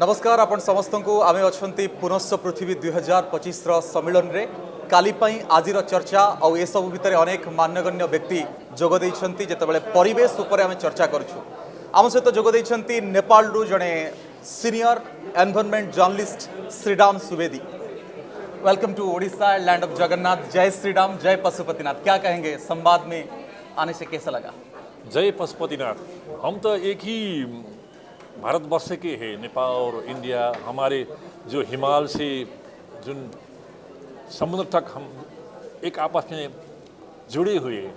नमस्कार आपण समस्त को आमे अछंती पुनश्च पृथ्वी 2025 सम्मिलन रे काली पई आजिर चर्चा और ए सब भितर अनेक मान्यगण्य व्यक्ति जोग दैछंती जेतेबेले परिवेश ऊपर आमे चर्चा करछु। आम सहित जोग दैछंती नेपाल रु जणे senior environment journalist Shriram Subedi. Welcome to Odisha land of Jagannath. जय श्रीराम, जय पशुपतिनाथ। क्या कहेंगे, संवाद में आने से कैसा लगा? जय पशुपतिनाथ। हम तो एक ही भारतवर्ष के हैं, नेपाल और इंडिया। हमारे जो हिमालय से जो समुद्र तक हम एक आपस में जुड़े हुए हैं,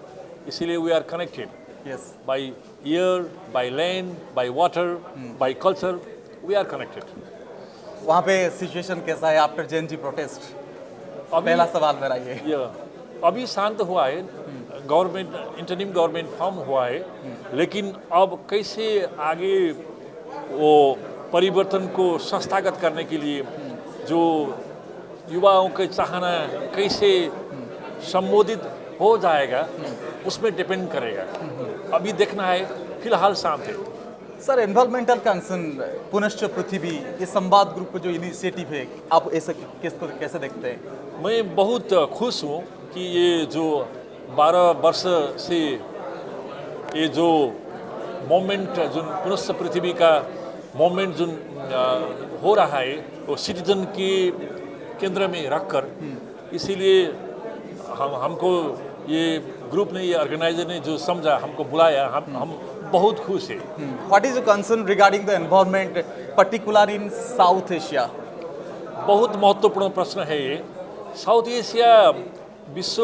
इसीलिए we are connected. Yes, by air, by land, by water, by culture, we are connected. वहाँ पे सिचुएशन कैसा है आफ्टर जेएनजी प्रोटेस्ट? पहला सवाल मेरा ये। अभी शांत हुआ है, गवर्नमेंट इंटरिम गवर्नमेंट फॉर्म हुआ है, लेकिन अब कैसे आगे वो परिवर्तन को संस्थागत करने के लिए जो युवाओं के चाहना कैसे संबोधित हो जाएगा उसमें डिपेंड करेगा। अभी देखना है, फिलहाल शांत है। सर, एनवायरमेंटल कंसर्न पुनश्च पृथ्वी, ये संवाद ग्रुप का जो इनिशिएटिव है, आप ऐसे किसको कैसे देखते हैं? मैं बहुत खुश हूँ कि ये जो 12 वर्ष से ये जो मोमेंट जो पुनश्च पृथ्वी का मोमेंट जो हो रहा है वो सिटीजन के केंद्र में रखकर, इसीलिए हमको ये ग्रुप ने, ये ऑर्गेनाइजर ने जो समझा, हमको बुलाया, हम बहुत खुश है। What is your concern regarding the environment particular in south Asia? बहुत महत्वपूर्ण प्रश्न है ये। साउथ एशिया विश्व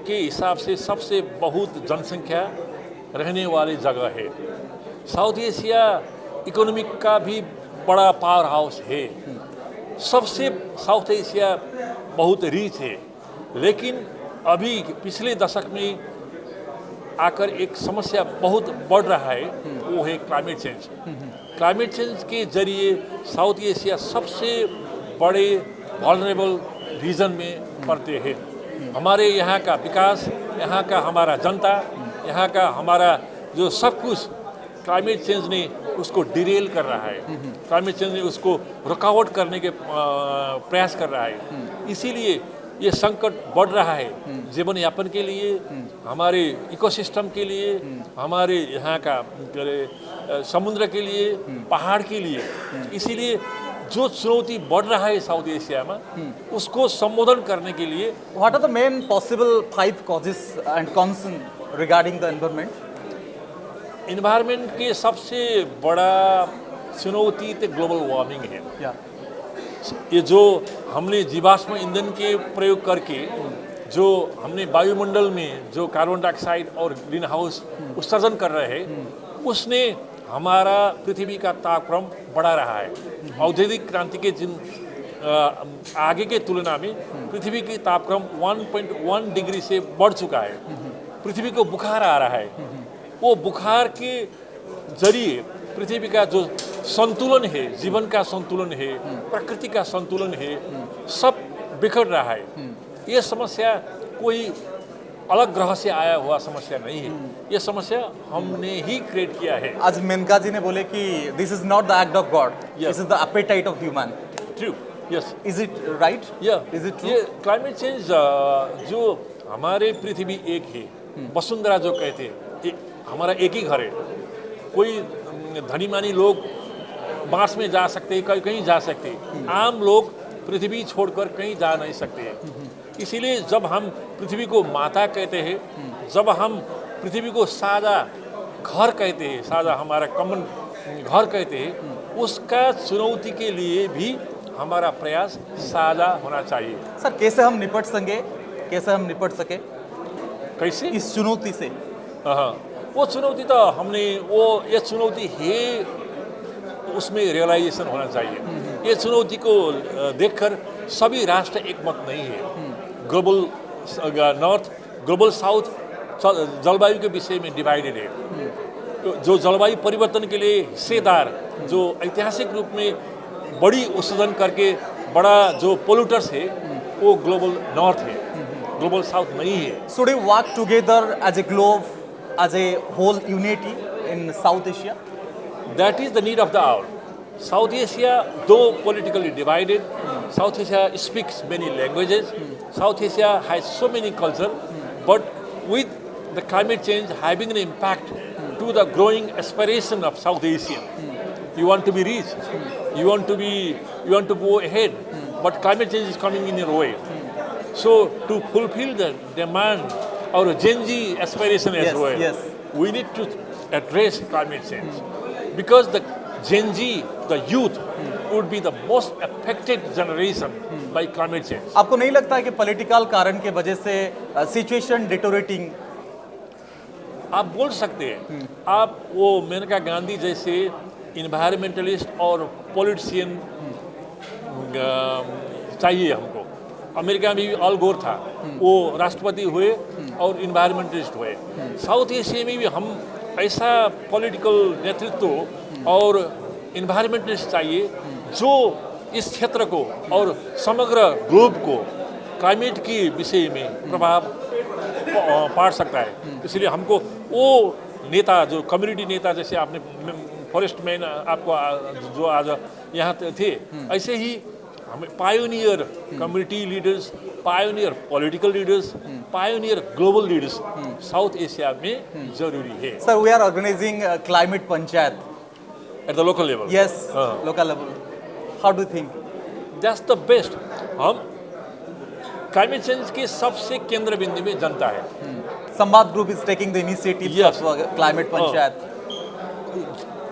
के हिसाब से सबसे बहुत जनसंख्या रहने वाली जगह है। साउथ एशिया इकोनॉमिक का भी बड़ा पावर हाउस है। सबसे साउथ एशिया बहुत रिच है, लेकिन अभी पिछले दशक में आकर एक समस्या बहुत बढ़ रहा है, वो है क्लाइमेट चेंज। क्लाइमेट चेंज के जरिए साउथ एशिया सबसे बड़े वल्नरेबल रीजन में पड़ते हैं। हमारे यहाँ का विकास, यहाँ का हमारा जनता, यहाँ का हमारा जो सब कुछ क्लाइमेट चेंज ने उसको डिरेल कर रहा है। क्लाइमेट चेंज ने उसको रुकावट करने के प्रयास कर रहा है। इसीलिए ये संकट बढ़ रहा है जीवन यापन के लिए, हमारे इकोसिस्टम के लिए, हमारे यहाँ का समुद्र के लिए, पहाड़ के लिए। इसीलिए जो चुनौती बढ़ रहा है साउथ एशिया में, उसको संबोधन करने के लिए what are the main possible 5 causes and concern regarding the environment? Environment के सबसे बड़ा चुनौती तो ग्लोबल वार्मिंग है। ये जो हमने जीवाश्म ईंधन के प्रयोग करके जो हमने वायुमंडल में जो कार्बन डाइऑक्साइड और ग्रीन हाउस उत्सर्जन कर रहे हैं, उसने हमारा पृथ्वी का तापक्रम बढ़ा रहा है। औद्योगिक क्रांति के जिन आगे के तुलना में पृथ्वी की तापक्रम 1.1 डिग्री से बढ़ चुका है। पृथ्वी को बुखार आ रहा है। वो बुखार के जरिए पृथ्वी का जो संतुलन है, जीवन का संतुलन है, प्रकृति का संतुलन है, सब बिखर रहा है। ये समस्या कोई अलग ग्रह से आया हुआ समस्या नहीं है, ये समस्या हमने ही क्रिएट किया है। आज मेनका जी ने बोले कि this is not the act of God, this is the appetite of human. True, yes. Is it right? या इज इट ट्रू? ये क्लाइमेट चेंज जो हमारे पृथ्वी एक है, वसुंधरा जो कहते हैं, हमारा एक ही घर है। कोई धनी मानी लोग बांस में जा सकते हैं, कहीं जा सकते हैं, आम लोग पृथ्वी छोड़कर कहीं जा नहीं सकते हैं। इसीलिए जब हम पृथ्वी को माता कहते हैं, जब हम पृथ्वी को साझा घर कहते हैं, साझा हमारा कॉमन घर कहते हैं, उसका चुनौती के लिए भी हमारा प्रयास साझा होना चाहिए। सर, कैसे हम निपट सकेंगे, कैसे हम निपट सके कैसे इस चुनौती से? हाँ, वो चुनौती तो हमने, वो ये चुनौती है, उसमें रियलाइजेशन होना चाहिए। ये चुनौती को देखकर सभी राष्ट्र एक मत नहीं है। ग्लोबल नॉर्थ, ग्लोबल साउथ जलवायु के विषय में डिवाइडेड है। जो जलवायु परिवर्तन के लिए हिस्सेदार, जो ऐतिहासिक रूप में बड़ी उत्सर्जन करके बड़ा जो पोल्यूटर्स है, वो ग्लोबल नॉर्थ है, ग्लोबल साउथ नहीं है। Should we work together as a globe, as a whole unity in South Asia? That is the need of the hour. South Asia, though politically divided, South Asia speaks many languages. South Asia has so many cultures, but with the climate change having an impact to the growing aspiration of South Asia. You want to be rich, you want to go ahead, but climate change is coming in your way. So to fulfill the demand or Gen Z aspiration as Yes, well, yes. we need to address climate change because the Gen Z, the youth, would be the most affected generation by climate change. आपको नहीं लगता है कि political कारण के वजह से situation deteriorating? आप बोल सकते हैं, आप वो मेनका गांधी जैसे इन्वायरमेंटलिस्ट और पॉलिटिशियन चाहिए हमको। अमेरिका में भी अल गोर था, वो राष्ट्रपति हुए और इन्वायरमेंटलिस्ट हुए। साउथ एशिया में भी हम ऐसा पॉलिटिकल नेतृत्व और इन्वायरमेंटलिस्ट चाहिए जो इस क्षेत्र को और समग्र ग्लोब को क्लाइमेट के विषय में प्रभाव पाड़ सकता है। इसलिए हमको वो नेता, जो कम्युनिटी नेता, जैसे आपने फॉरेस्ट मैन आपको जो आज यहाँ थे, ऐसे ही हमें pioneer community leaders, pioneer political leaders, pioneer global leaders South Asia में जरूरी है। Sir, we are organising climate panchayat at the local level. Yes, local level. How do think? That's the best. हम क्लाइमेट चेंज के सबसे केंद्र बिंदु में जनता है। संवाद group is taking the initiative Yes. Of climate panchayat.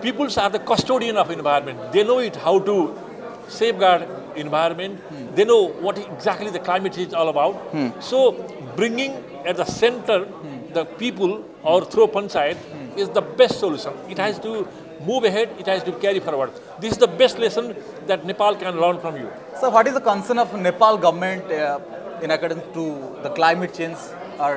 Peoples are the custodian of environment. They know it how to safeguard environment. They know what exactly the climate change is all about. So bringing at the center the people or through panchayat is the best solution. It has to move ahead. It has to carry forward. This is the best lesson that Nepal can learn from you. So what is the concern of Nepal government in accordance to the climate change or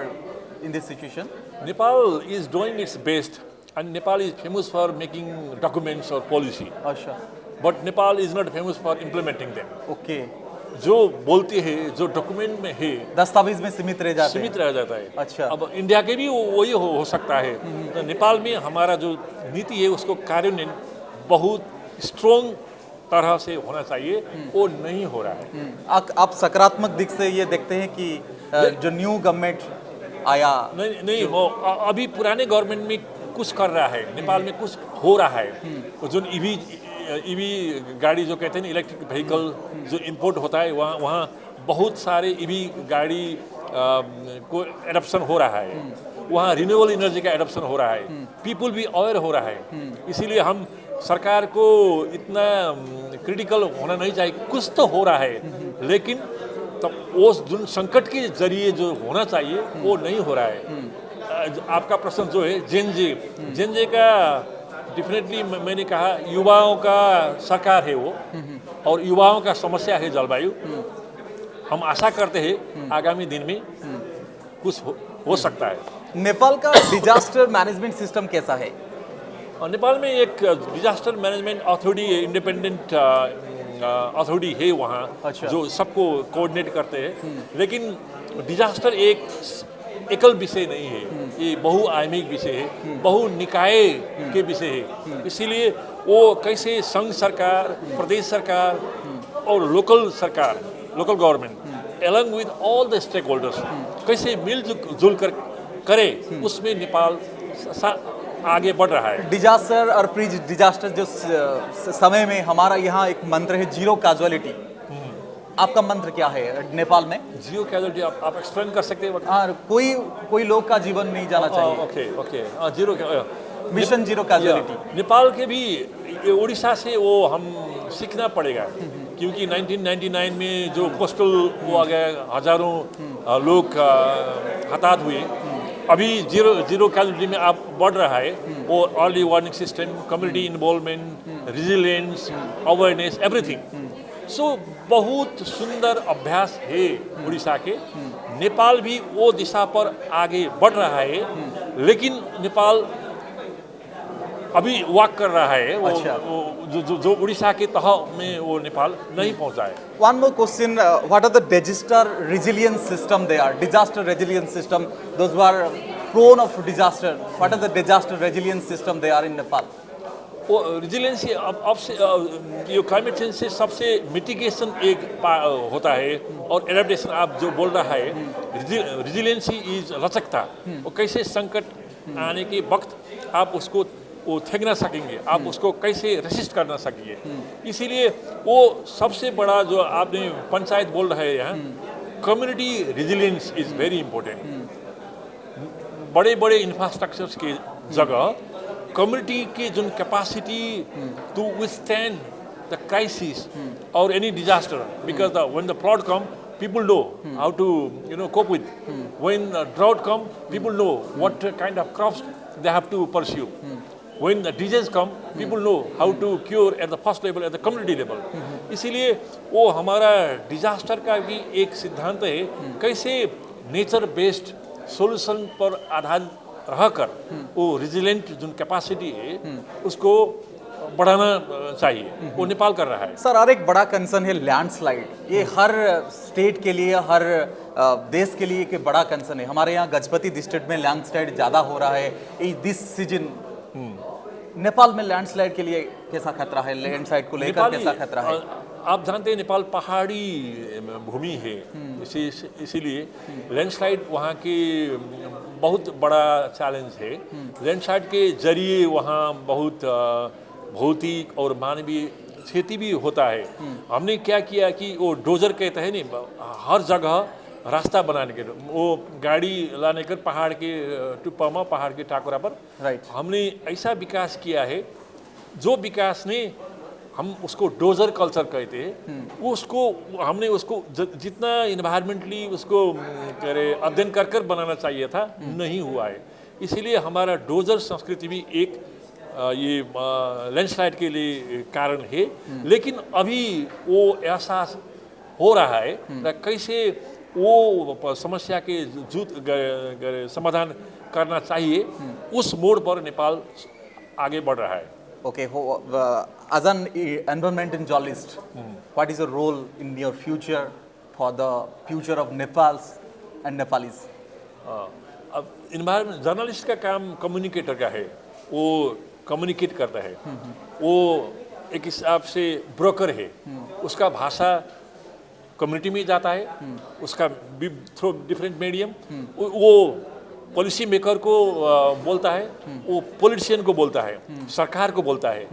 in this situation? Nepal is doing its best, and Nepal is famous for making documents or policy. अच्छा, But Nepal is not famous for implementing them. Okay. जो बोलते हैं, जो document में है, दस्तावेज में सीमित रह जाते सीमित हैं। रह जाता है। अच्छा। अब इंडिया के भी वही हो सकता है। तो नेपाल में हमारा जो नीति है उसको कार्यान्वयन बहुत स्ट्रॉन्ग तरह से होना चाहिए, वो नहीं हो रहा है। आप सकारात्मक दिख से ये देखते हैं कि जो न्यू गवर्नमेंट आया, नहीं वो अभी पुराने गवर्नमेंट में कुछ कर रहा है, नेपाल में कुछ हो रहा है। जो ईवी गाड़ी जो कहते हैं ना, इलेक्ट्रिक व्हीकल जो इंपोर्ट होता है, वहाँ बहुत सारे ईवी गाड़ी को एडप्शन हो रहा है। वहाँ रिन्यूएबल एनर्जी का एडप्शन हो रहा है। पीपल भी अवेयर हो रहा है। इसीलिए हम सरकार को इतना क्रिटिकल होना नहीं चाहिए। कुछ तो हो रहा है, लेकिन तब वो जो संकट के जरिए जो होना चाहिए वो नहीं हो रहा है। आपका प्रश्न जो है जेनजे का, डेफिनेटली मैंने कहा युवाओं का सरकार है वो, और युवाओं का समस्या है जलवायु। हम आशा करते हैं आगामी दिन में कुछ हो सकता है। नेपाल का डिजास्टर मैनेजमेंट सिस्टम कैसा है? और नेपाल में एक disaster management authority, independent authority है वहाँ। अच्छा। जो सबको कोऑर्डिनेट करते हैं। लेकिन डिजास्टर एक एकल विषय नहीं है, ये बहुआयामिक विषय है, बहु निकाय के विषय है। इसीलिए वो कैसे संघ सरकार, प्रदेश सरकार और लोकल सरकार, local government along with all the stakeholders कैसे मिलजुल कर करे, उसमें नेपाल आगे बढ़ रहा है। डिजास्टर और प्री डिजास्टर जो समय में हमारा यहाँ एक मंत्र है, जीरो कैजुअलिटी। आपका मंत्र क्या है नेपाल में? जीरो कैजुअलिटी आप एक्सप्लेन कर सकते हैं? हाँ, कोई लोग का जीवन नहीं जाना चाहिए। Okay zero mission zero casualty. Nepal के भी उड़ीसा से वो हम सीखना पड़ेगा, क्योंकि 1999 में जो कोस्टल वो आ गया, हजारों लोग हताहत हुए। अभी जीरो कैजुअलिटी में आप बढ़ रहा है। वो early warning system, community involvement, resilience, awareness, everything. So बहुत सुंदर अभ्यास है उड़ीसा के। नेपाल भी वो दिशा पर आगे बढ़ रहा है, लेकिन नेपाल अभी वॉक कर रहा है। अच्छा। जो उड़ीसा के तह में वो नेपाल नहीं पहुंचा है। One more question, what are the disaster resilience system they are? Disaster resilience system, those who are prone of disaster, what are the disaster resilience system they are in Nepal? वो रिजिलेंसी ये क्लाइमेट चेंज से सबसे mitigation एक होता है और adaptation आप जो बोल रहा है रिजिलेंसी इज लचकता वो कैसे संकट आने के वक्त आप उसको वो थक ना सकेंगे आप उसको कैसे रेसिस्ट कर ना सकेंगे इसीलिए वो सबसे बड़ा जो आपने पंचायत बोल रहे हैं यहाँ community resilience is very important बड़े बड़े इंफ्रास्ट्रक्चर्स के जगह कम्युनिटी की जो capacity to withstand the crisis और any disaster because when the flood come people know how to cope with when drought come people know what kind of crops they have to pursue when the disease come people know how to cure at the first level at the community level इसीलिए वो हमारा disaster का भी एक सिद्धांत है कैसे nature based solution पर आधारित रहकर वो रेजिलेंट जो कैपेसिटी है उसको बढ़ाना चाहिए वो नेपाल कर रहा है सर और एक बड़ा कंसर्न है लैंडस्लाइड ये हर स्टेट के लिए हर देश के लिए एक बड़ा कंसर्न है हमारे यहाँ गजपति डिस्ट्रिक्ट में लैंडस्लाइड ज़्यादा हो रहा है दिस सीजन नेपाल में लैंडस्लाइड के लिए कैसा खतरा है लैंडस्लाइड को लेकर कैसा खतरा है आप जानते हैं नेपाल पहाड़ी भूमि है इसीलिए लैंडस्लाइड वहाँ की बहुत बड़ा चैलेंज है लैंडस्लाइड के जरिए वहाँ बहुत भौतिक और मानवीय क्षति भी होता है हमने क्या किया कि वो डोजर कहते हैं नहीं हर जगह रास्ता बनाने के वो गाड़ी लाने कर पहाड़ के टुप्पा पहाड़ के टाकोरा पर हमने ऐसा विकास किया है जो विकास ने हम उसको डोजर कल्चर कहते हैं वो उसको हमने उसको जितना इन्वायरमेंटली उसको अध्ययन कर कर बनाना चाहिए था नहीं हुआ है इसीलिए हमारा डोजर संस्कृति भी एक ये लैंडस्लाइड के लिए कारण है लेकिन अभी वो एहसास हो रहा है कैसे वो समस्या के समाधान करना चाहिए उस मोड़ पर नेपाल आगे बढ़ रहा है Okay, as an environmentalist, what is your role in your future for the future of Nepal and Nepalis? अब इन्वायरमेंट जर्नलिस्ट का काम कम्युनिकेटर का है वो कम्युनिकेट करता है वो एक हिसाब से ब्रोकर है उसका भाषा कम्युनिटी में जाता है उसका थ्रू डिफरेंट मीडियम वो पॉलिसी मेकर को बोलता है वो पॉलिटिशियन को बोलता है सरकार को बोलता है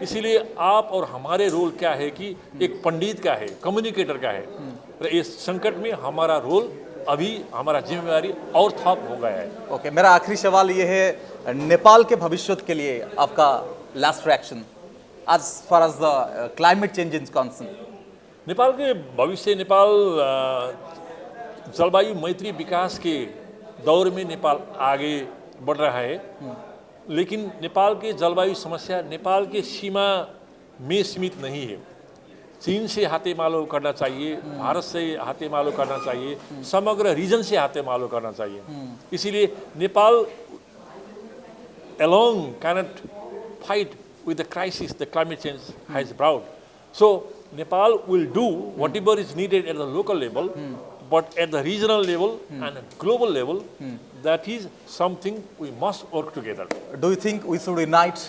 इसीलिए आप और हमारे रोल क्या है कि एक पंडित का है कम्युनिकेटर का है इस संकट में हमारा रोल अभी हमारा जिम्मेदारी और थप हो गया है ओके मेरा आखिरी सवाल ये है नेपाल के भविष्य के लिए आपका last reaction as far as the climate change is concern Nepal के भविष्य नेपाल जलवायु मैत्री विकास के दौर में नेपाल आगे बढ़ रहा है लेकिन नेपाल के जलवायु समस्या नेपाल के सीमा में सीमित नहीं है चीन से हाथेमालो करना चाहिए भारत से हाथेमालो करना चाहिए समग्र रीजन से हाथेमालो करना चाहिए इसीलिए Nepal alone cannot fight with the crisis the climate change has brought so Nepal will do whatever is needed at the local level but at the regional level and global level that is something we must work together do you think we should unite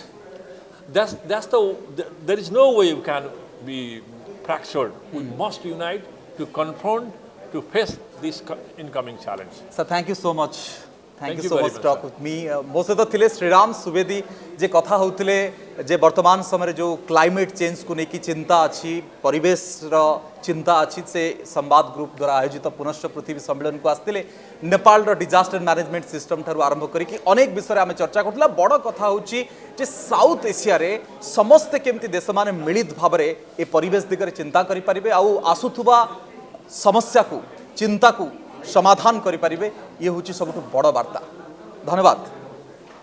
there is no way we can be fractured we must unite to confront to face this incoming challenge sir thank you so much thank you so much talk with me mo sହିତ thile Shriram Subedi जे कथा होतले जे वर्तमान समय जो climate change को नेकी चिंता अछि परिवेश रो चिंता अछि से संवाद ग्रुप द्वारा आयोजित पुनश्च पृथ्वी सम्मेलन को आस्तिले नेपाल रो डिजास्टर मैनेजमेंट सिस्टम थारु आरंभ करी कि अनेक विषय आम चर्चा करथला बड़ कथा होची जे साउथ एशिया रे समस्त केमती देश माने मिलित भाव रे ए परिवेश दिगरे चिंता करि परिबे आ आसुथुबा समस्या को चिंता को समाधान करि परिबे ये होची सबटु बड़ वार्ता धन्यवाद।